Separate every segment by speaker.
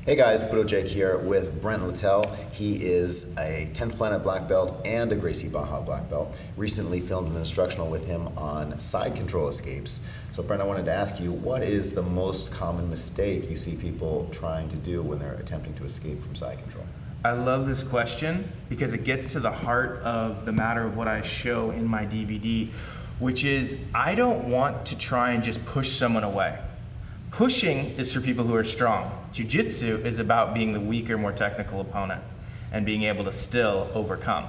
Speaker 1: Hey guys, Budo Jake here with Brent Littell. He is a 10th Planet black belt and a Gracie Baja black belt. Recently filmed an instructional with him on side control escapes. So Brent, I wanted to ask you, what is the most common mistake you see people trying to do when they're attempting to escape from side control?
Speaker 2: I love this question because it gets to the heart of the matter of what I show in my DVD, which is I don't want to try and just push someone away. Pushing is for people who are strong. Jiu-jitsu is about being the weaker, more technical opponent and being able to still overcome.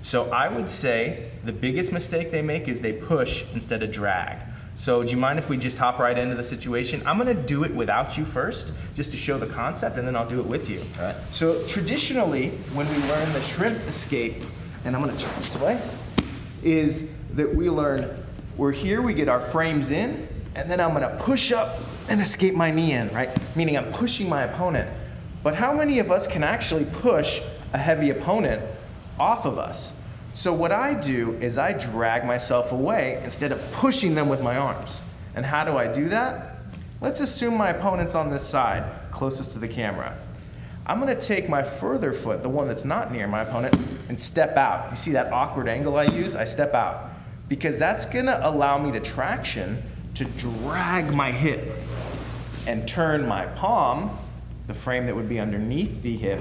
Speaker 2: So I would say the biggest mistake they make is they push instead of drag. So do you mind if we just hop right into the situation? I'm gonna do it without you first, just to show the concept, and then I'll do it with you.
Speaker 1: All right.
Speaker 2: So traditionally, when we learn the shrimp escape, and I'm gonna turn this away, is that we learn, we're here, we get our frames in, and then I'm gonna push up and escape my knee in, right? Meaning I'm pushing my opponent. But how many of us can actually push a heavy opponent off of us? So what I do is I drag myself away instead of pushing them with my arms. And how do I do that? Let's assume my opponent's on this side, closest to the camera. I'm gonna take my further foot, the one that's not near my opponent, and step out. You see that awkward angle I use? I step out. Because that's gonna allow me the traction to drag my hip and turn my palm, the frame that would be underneath the hip,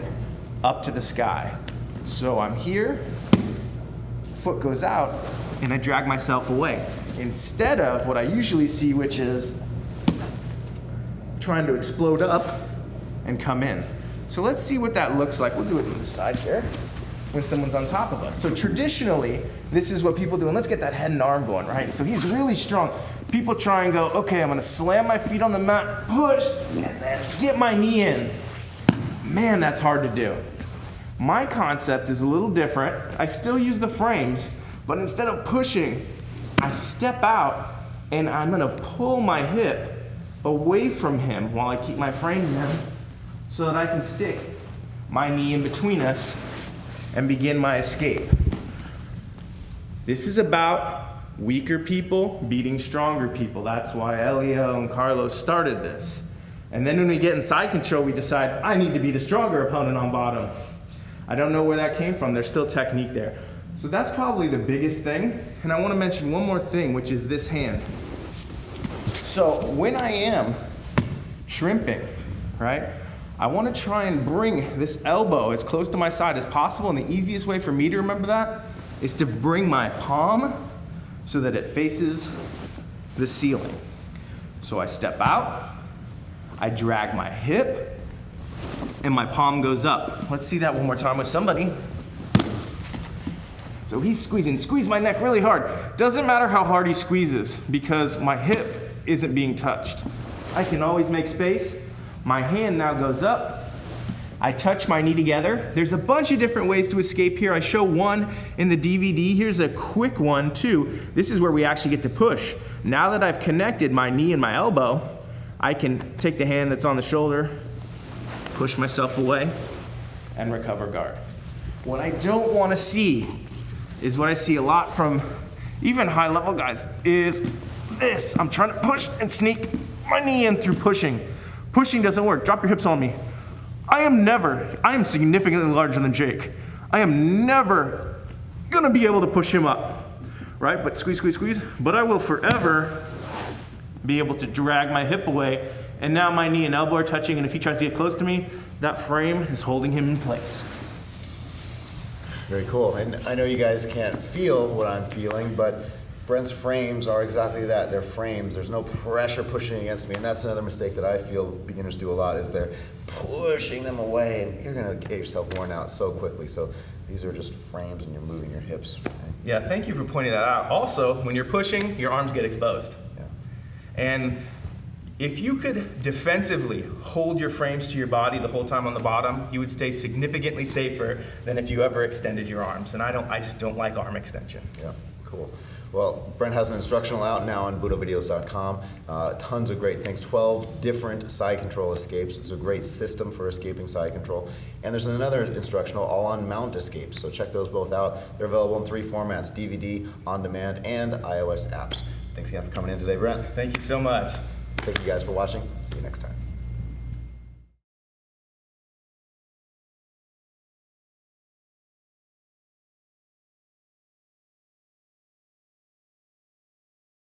Speaker 2: up to the sky. So I'm here, foot goes out, and I drag myself away. Instead of what I usually see, which is trying to explode up and come in. So let's see what that looks like. We'll do it on the side there when someone's on top of us. So traditionally, this is what people do. And let's get that head and arm going, right? So he's really strong. People try and go, okay, I'm gonna slam my feet on the mat, push, and then get my knee in. Man, that's hard to do. My concept is a little different. I still use the frames, but instead of pushing, I step out and I'm gonna pull my hip away from him while I keep my frames in so that I can stick my knee in between us and begin my escape. This is about weaker people beating stronger people. That's why Elio and Carlos started this. And then when we get in side control, we decide, I need to be the stronger opponent on bottom. I don't know where that came from. There's still technique there. So that's probably the biggest thing. And I want to mention one more thing, which is this hand. So when I am shrimping, right, I want to try and bring this elbow as close to my side as possible. And the easiest way for me to remember that is to bring my palm so that it faces the ceiling. So I step out, I drag my hip, and my palm goes up. Let's see that one more time with somebody. So he's squeezing, squeeze my neck really hard. Doesn't matter how hard he squeezes because my hip isn't being touched. I can always make space. My hand now goes up. I touch my knee together. There's a bunch of different ways to escape here. I show one in the DVD. Here's a quick one too. This is where we actually get to push. Now that I've connected my knee and my elbow, I can take the hand that's on the shoulder, push myself away, and recover guard. What I don't want to see is what I see a lot from even high level guys is this. I'm trying to push and sneak my knee in through pushing. Pushing doesn't work. Drop your hips on me. I am significantly larger than Jake. I am never gonna be able to push him up, right? But squeeze, squeeze, squeeze. But I will forever be able to drag my hip away, and now my knee and elbow are touching, and if he tries to get close to me, that frame is holding him in place.
Speaker 1: Very cool. And I know you guys can't feel what I'm feeling, but Brent's frames are exactly that. They're frames. There's no pressure pushing against me, and that's another mistake that I feel beginners do a lot is they're pushing them away, and you're gonna get yourself worn out so quickly. So these are just frames, and you're moving your hips. Right?
Speaker 2: Yeah, thank you for pointing that out. Also, when you're pushing, your arms get exposed.
Speaker 1: Yeah.
Speaker 2: And if you could defensively hold your frames to your body the whole time on the bottom, you would stay significantly safer than if you ever extended your arms. And I just don't like arm extension.
Speaker 1: Yeah, cool. Well, Brent has an instructional out now on BudoVideos.com. Tons of great things, 12 different side control escapes. It's a great system for escaping side control. And there's another instructional all on mount escapes, so check those both out. They're available in 3 formats, DVD, on demand, and iOS apps. Thanks again for coming in today, Brent.
Speaker 2: Thank you so much.
Speaker 1: Thank you guys for watching. See you next time.